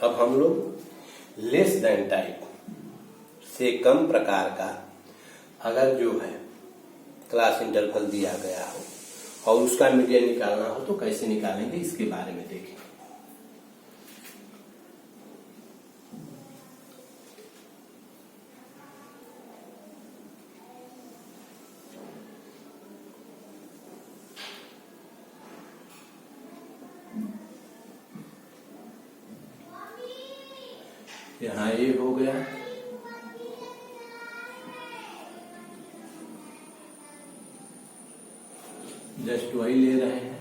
अब हम लोग लेस देन टाइप से कम प्रकार का अगर जो है क्लास इंटरवल दिया गया हो और उसका मीडियन निकालना हो तो कैसे निकालेंगे इसके बारे में देखेंगे। यहाँ ये हो गया, जस्ट वही ले रहे हैं।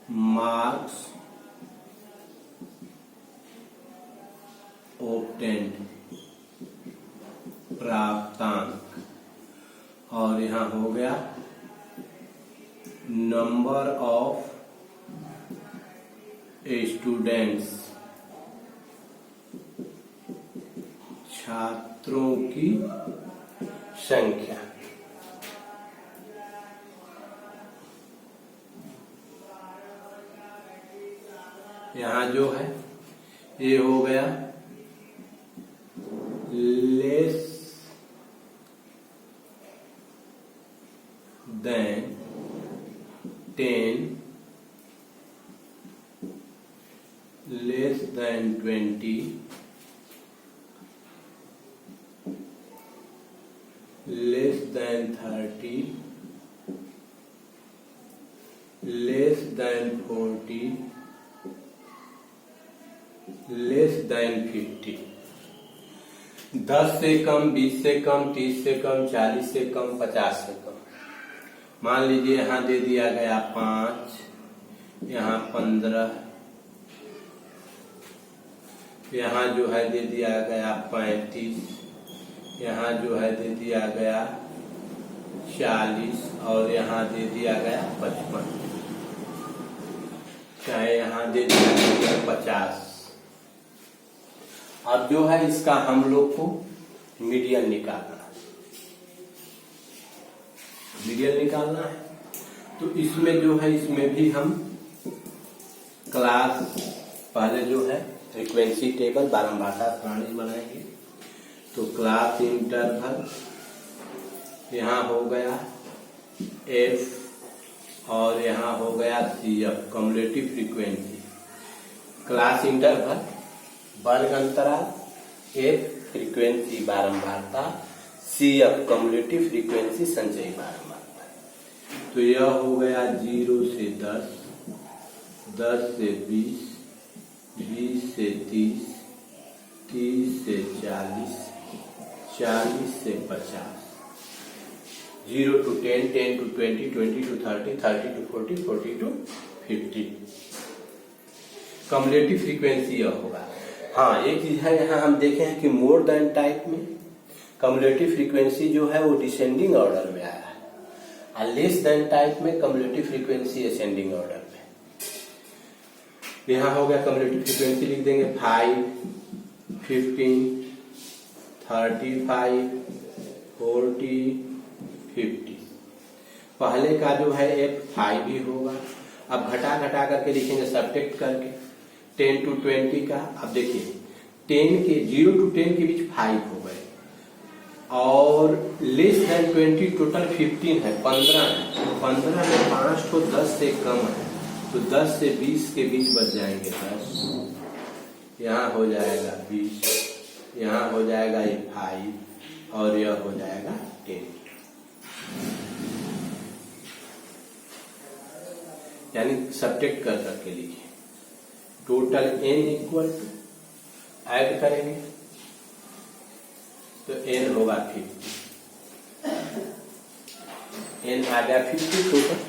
मार्क्स ऑब्टेन्ड प्राप्तांक, और यहाँ हो गया नंबर ऑफ स्टूडेंट्स, छात्रों की संख्या। यहाँ जो है ये हो गया less than 10, less than 20, less than 30, less than 40, less than 50। 10 से कम, 20 से कम, 30 से कम, 40 से कम, 50 से कम। मान लीजिए यहाँ दे दिया गया 5, यहाँ 15, यहाँ जो है दे दिया गया 35, यहाँ जो है दे दिया गया 40 और यहाँ दे दिया गया 55, चाहे यहाँ दे दिया गया 50। अब जो है इसका हम लोग को मीडियन निकालना है, मीडियन निकालना है। तो इसमें जो है इसमें भी हम क्लास पहले जो है फ्रीक्वेंसी टेबल बारंबारता सारणी बनाएंगे। तो क्लास इंटरवल यहाँ हो गया एफ और यहाँ हो गया C F, cumulative frequency. Class interval वर्ग अंतराल, एफ फ्रीक्वेंसी बारंबारता, सी एफ कम्युलेटिव फ्रीक्वेंसी संचयी बारंबारता। तो यह हो गया 0 से 10, 10 से 20, 20 से 30, 30 से 40, 40 से 50, 0 to 10, 10 to 20, 20 to 30, 30 to 40, 40 to 50। Cumulative frequency यह होगा। हाँ, एक चीज है यहाँ हम देखे हैं कि मोर देन टाइप में कम्युलेटिव फ्रीक्वेंसी जो है वो डिसेंडिंग ऑर्डर में आया है, और लेस देन टाइप में कम्युलेटिव फ्रीक्वेंसी असेंडिंग ऑर्डर में। यहाँ हो गया कम्युलेटिव फ्रीक्वेंसी लिख देंगे 5, 15, 35, 40, 50। पहले का जो है F5 ही होगा। अब घटा घटा करके लिखेंगे सब्ट्रैक्ट करके 10 to 20 का। अब देखिए 10 के 0 to 10 के बीच 5 हो गए और लेस देन 20 टोटल 15 है, 15 है। 15 में 5 तो 10 से कम है, तो 10 से 20 के बीच बच जाएंगे 10, यहाँ हो जाएगा 20, यहाँ हो जाएगा 5 और यह हो जाएगा 10। यानी सब्ट्रैक्ट कर करके लिखिए। Total n equal to add करेंगे तो n होगा 50, n आ गया 50 टोटल।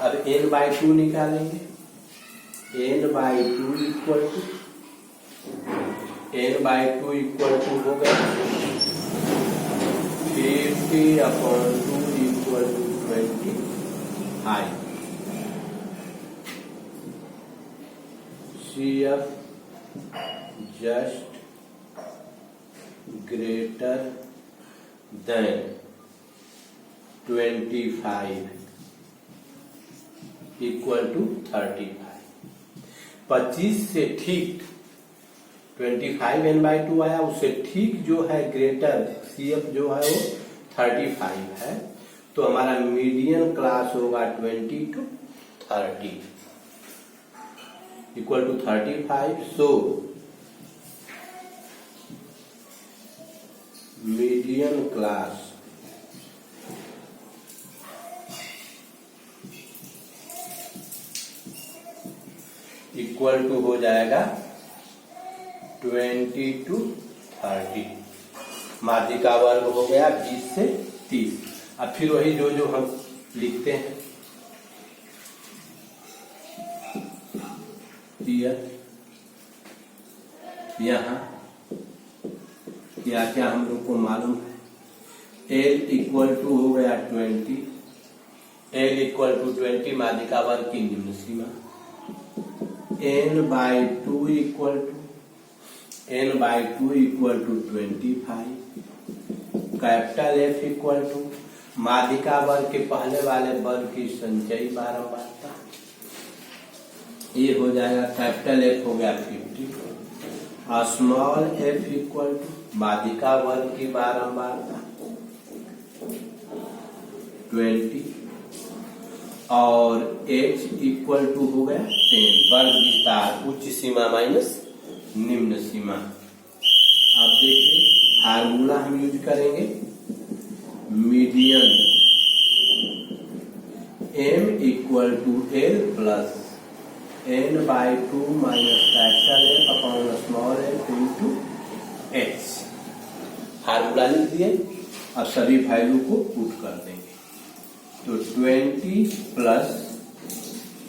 अब n/2 निकालेंगे, n/2 equal to n/2 equal to हो गया 50/2 equal to 25। CF just greater than 25 equal to 35। 25 से ठीक 25n/2 आया, उससे ठीक जो है ग्रेटर CF जो है वो 35 है। तो हमारा मीडियन क्लास होगा 20 to 30 equal to 35। So median class equal to हो जाएगा 20 to 30। माध्यिका वर्ग हो गया 20 से 30। अब फिर वही जो हम लिखते हैं यहाँ क्या क्या हम लोग को मालूम है। L इक्वल टू हो गया 20, L इक्वल टू 20 माध्यिका वर्ग की निम्न सीमा। n/2 equal to 25। Capital F equal to माध्यिका वर्ग के पहले वाले वर्ग की संचयी बारंबारता, ये हो जाएगा कैपिटल F हो गया 50। स्मॉल f इक्वल टू माध्यिका वर्ग की बारंबारता 20 और h इक्वल टू हो गया 10। वर्ग विस्तार उच्च सीमा माइनस निम्न सीमा। अब देखिए फार्मूला हम यूज करेंगे median m equal to L plus n/2 minus capital F upon small f into h। Formula लिख दिए, अब सभी वैल्यू को पुट कर देंगे। तो 20 plus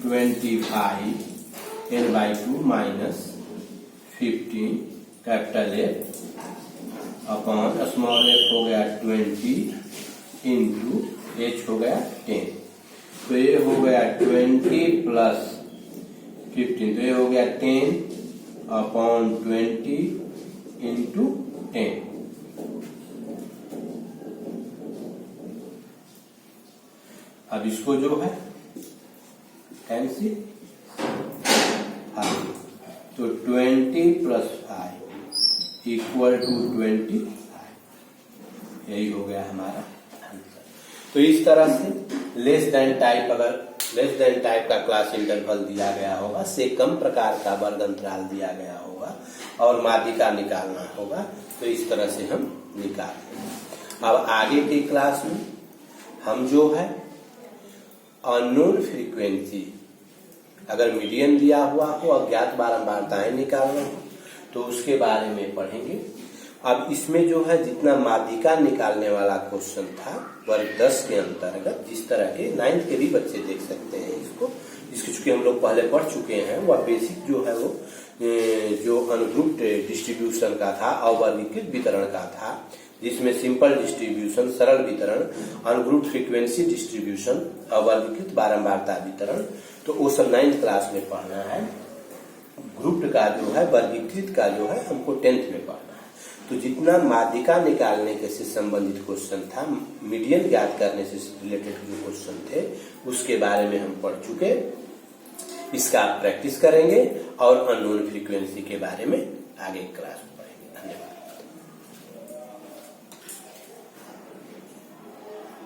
25 n/2 minus 15 capital F upon small f हो गया 20 इंटू h हो गया 10। तो ये हो गया 20 प्लस 15, तो ये हो गया 10 अपॉन 20 इंटू 10। अब इसको जो है कैंसिल, तो 20 प्लस 5 इक्वल टू 25। यही हो गया हमारा आंसर। तो इस तरह से लेस देन टाइप, अगर लेस देन टाइप का क्लास इंटरवल दिया गया होगा, से कम प्रकार का वर्ग अंतराल दिया गया होगा और माध्यिका निकालना होगा, तो इस तरह से हम निकालेंगे। अब आगे की क्लास में हम जो है अननोन फ्रीक्वेंसी, अगर मीडियन दिया हुआ हो, अज्ञात बारंबारताएं निकालना हो, तो उसके बारे में पढ़ेंगे। अब इसमें जो है जितना माध्यिका निकालने वाला क्वेश्चन था वर्ग 10 के अंतर्गत, जिस तरह के 9th के भी बच्चे देख सकते हैं इसको चूंकि हम लोग पहले पढ़ चुके हैं, वह बेसिक जो है वो जो अनग्रुप्ड डिस्ट्रीब्यूशन का था, अवर्गीकृत वितरण का था, जिसमें सिंपल डिस्ट्रीब्यूशन, सरल वितरण, अनग्रुप्ड फ्रीक्वेंसी डिस्ट्रीब्यूशन, अवर्गीकृत बारंबारता वितरण, तो वो सब 9th क्लास में पढ़ना है। ग्रुप्ड का जो है, वर्गीकृत का जो है, हमको 10th में पढ़ना है। तो जितना माध्यिका निकालने के से संबंधित क्वेश्चन था, मीडियन ज्ञात करने से रिलेटेड जो क्वेश्चन थे, उसके बारे में हम पढ़ चुके। इसका आप प्रैक्टिस करेंगे और अननोन फ्रीक्वेंसी के बारे में आगे क्लास